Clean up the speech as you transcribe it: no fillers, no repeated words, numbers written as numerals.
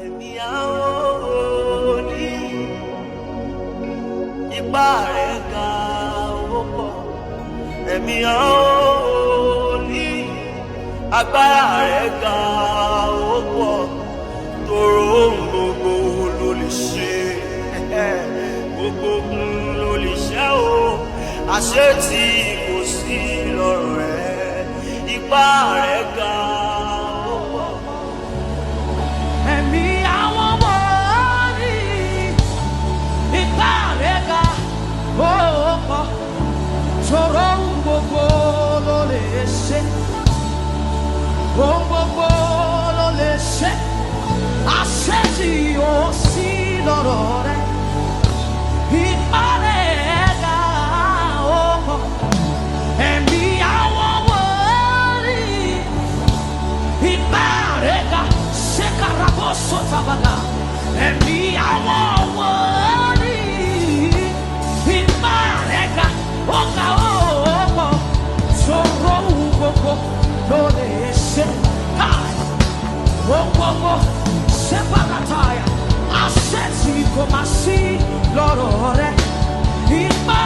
ẹ̀mí àwọn ní ipá rẹ̀ ga ó pọ̀ ẹ̀mí àwọn ní agbára rẹ̀ ga ó pọ̀ tòrò ohun gbogbo ló lè ṣe gbogbo ló lè ṣe o àṣẹ tí kò sí lọ́rọ̀ rẹ̀ ipá rẹ̀ ga ó pọ̀. Ẹ̀mí àwọn wòlíì ipá rẹ̀ ga ó pọ̀ tòrò ohun gbogbo ló lè ṣe ohun gbogbo ló lè ṣe àṣẹ tí ó sí lọ́rọ̀ rẹ̀ ipá rẹ̀ ga ó pọ̀. Ẹ̀mí àwọn wòlíì ipá rẹ̀ ga ṣe karabọ́ sọ́tàbàgà. Ẹ̀mí àwọn wòlíì ipá rẹ̀ ga ó ga ó pọ̀ tòrò ohun gbogbo ló lè ṣe ohun gbogbo ṣe pàtàkì àṣẹ tí kò máa sí lọ́rọ̀ rẹ̀ ipá